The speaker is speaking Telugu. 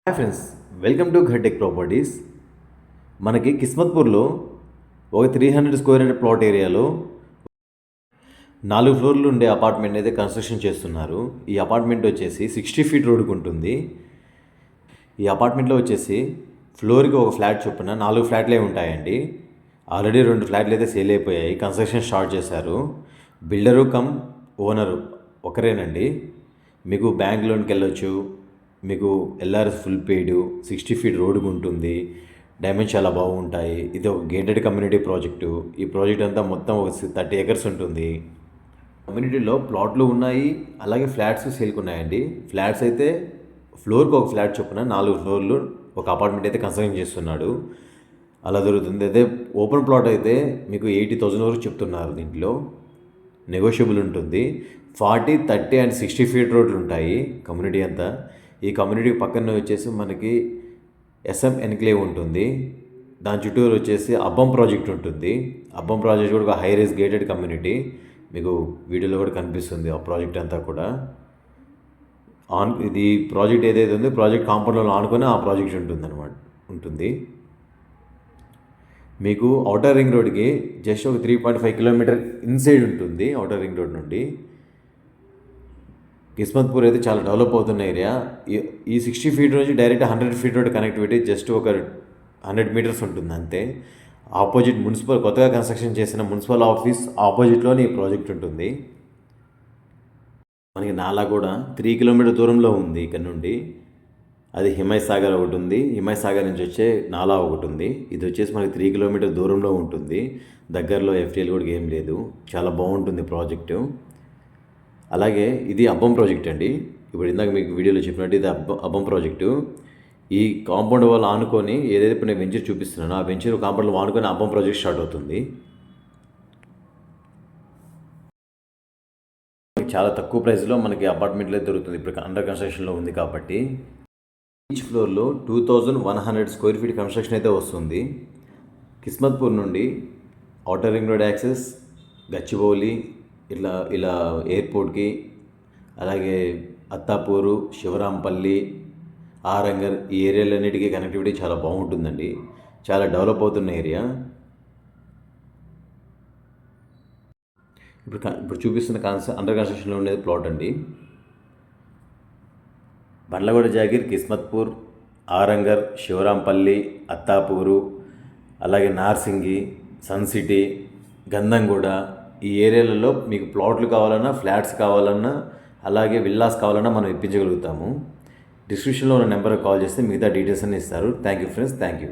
హాయ్ ఫ్రెండ్స్, వెల్కమ్ టు ఘటెక్ ప్రాపర్టీస్. మనకి కిస్మత్పూర్లో ఒక 300 స్క్వేర్ యార్డ్ ప్లాట్ ఏరియాలో 4 ఫ్లోర్లు ఉండే అపార్ట్మెంట్ అయితే కన్స్ట్రక్షన్ చేస్తున్నారు. ఈ అపార్ట్మెంట్ వచ్చేసి 60 ఫీట్ రోడ్డుకు ఉంటుంది. ఈ అపార్ట్మెంట్లో వచ్చేసి ఫ్లోర్కి ఒక ఫ్లాట్ చొప్పున 4 ఫ్లాట్లే ఉంటాయండి. ఆల్రెడీ 2 ఫ్లాట్లు అయితే సేల్ అయిపోయాయి, కన్స్ట్రక్షన్ స్టార్ట్ చేశారు. బిల్డరు కమ్ ఓనరు ఒకరేనండి. మీకు బ్యాంక్ లోన్కి వెళ్ళొచ్చు. మీకు ఎల్ఆర్ఎస్ ఫుల్ పెయిడ్, 60 ఫీట్ రోడ్డుకు ఉంటుంది. డైమెన్షన్ చాలా బాగుంటాయి. ఇది ఒక గేటెడ్ కమ్యూనిటీ ప్రాజెక్టు. ఈ ప్రాజెక్ట్ అంతా మొత్తం ఒక 30 ఎకర్స్ ఉంటుంది. కమ్యూనిటీలో ప్లాట్లు ఉన్నాయి, అలాగే ఫ్లాట్స్ సేల్కి ఉన్నాయండి. ఫ్లాట్స్ అయితే ఫ్లోర్కి ఒక ఫ్లాట్ చొప్పున 4 ఫ్లోర్లు ఒక అపార్ట్మెంట్ అయితే కన్స్ట్రక్షన్ చేస్తున్నాడు. అలా దొరుకుతుంది. అదే ఓపెన్ ప్లాట్ అయితే మీకు 80,000 వరకు చెప్తున్నారు. దీంట్లో నెగోషియబుల్ ఉంటుంది. 40, 30 అండ్ 60 ఫీట్ రోడ్లు ఉంటాయి కమ్యూనిటీ అంతా. ఈ కమ్యూనిటీ పక్కన వచ్చేసి మనకి ఎస్ఎం ఎన్క్లేవ్ ఉంటుంది. దాని చుట్టూరు వచ్చేసి అబ్బం ప్రాజెక్ట్ ఉంటుంది. అబ్బం ప్రాజెక్ట్ కూడా ఒక హై రైజ్ గేటెడ్ కమ్యూనిటీ. మీకు వీడియోలో కూడా కనిపిస్తుంది ఆ ప్రాజెక్ట్ అంతా కూడా. ఇది ప్రాజెక్ట్ ఏదైతే ఉందో ప్రాజెక్ట్ కాంపౌండ్లో ఆనుకొని ఆ ప్రాజెక్ట్ ఉంటుంది. మీకు ఔటర్ రింగ్ రోడ్కి జస్ట్ ఒక 3.5 కిలోమీటర్ ఇన్సైడ్ ఉంటుంది. ఔటర్ రింగ్ రోడ్ నుండి కిస్మత్పూర్ అయితే చాలా డెవలప్ అవుతున్న ఏరియా. ఈ 60 ఫీట్ నుంచి direct 100 feet road connectivity just ఒక 100 మీటర్స్ ఉంటుంది అంతే. ఆపోజిట్ మున్సిపల్ కొత్తగా కన్స్ట్రక్షన్ చేసిన మున్సిపల్ ఆఫీస్ ఆపోజిట్లోనే ఈ ప్రాజెక్ట్ ఉంటుంది. మనకి నాలా కూడా 3 కిలోమీటర్ దూరంలో ఉంది ఇక్కడ నుండి. అది హిమాయ్ సాగర్ ఒకటి ఉంది. హిమాయ్ సాగర్ నుంచి వచ్చే నాలా ఒకటి ఉంది. ఇది వచ్చేసి మనకి 3 కిలోమీటర్ దూరంలో ఉంటుంది. దగ్గరలో ఎఫ్టీఎల్ కూడా ఏం లేదు. చాలా బాగుంటుంది ప్రాజెక్టు. అలాగే ఇది అబ్బం ప్రాజెక్ట్ అండి. ఇప్పుడు ఇందాక మీకు వీడియోలో చెప్పినట్టు ఇది అబ్బం ప్రాజెక్టు. ఈ కాంపౌండ్ వాళ్ళు ఆనుకొని ఏదైతే ఇప్పుడు నేను వెంచర్ చూపిస్తున్నానో ఆ వెంచర్ కాంపౌండ్ ఆనుకొని అబ్బం ప్రాజెక్ట్ స్టార్ట్ అవుతుంది. చాలా తక్కువ ప్రైస్లో మనకి అపార్ట్మెంట్లో దొరుకుతుంది. ఇప్పుడు అండర్ కన్స్ట్రక్షన్లో ఉంది కాబట్టి. ఈచ్ ఫ్లోర్లో 2100 స్క్వేర్ ఫీట్ కన్స్ట్రక్షన్ అయితే వస్తుంది. కిస్మత్పూర్ నుండి outer ring road access, Gachibowli, ఇలా ఎయిర్పోర్ట్కి, అలాగే అత్తాపూరు, శివరాంపల్లి, ఆరంగర్ ఈ ఏరియాలన్నిటికీ కనెక్టివిటీ చాలా బాగుంటుందండి. చాలా డెవలప్ అవుతున్న ఏరియా. ఇప్పుడు చూపిస్తున్న అండర్ కన్స్ట్రక్షన్లో ఉండేది ప్లాట్ అండి. బండ్లగూడ జాగీర్, కిస్మత్పూర్, ఆరంగర్, శివరాంపల్లి, అత్తాపూరు, అలాగే నార్సింగి, సన్ సిటీ, గంధంగూడ ఈ ఏరియాలలో మీకు ప్లాట్లు కావాలన్నా, ఫ్లాట్స్ కావాలన్నా, అలాగే విల్లాస్ కావాలన్నా మనం ఇప్పించగలుగుతాము. డిస్క్రిప్షన్లో ఉన్న నెంబర్కి కాల్ చేస్తే మిగతా డీటెయిల్స్ అన్నీ ఇస్తారు. Thank you friends, thank you.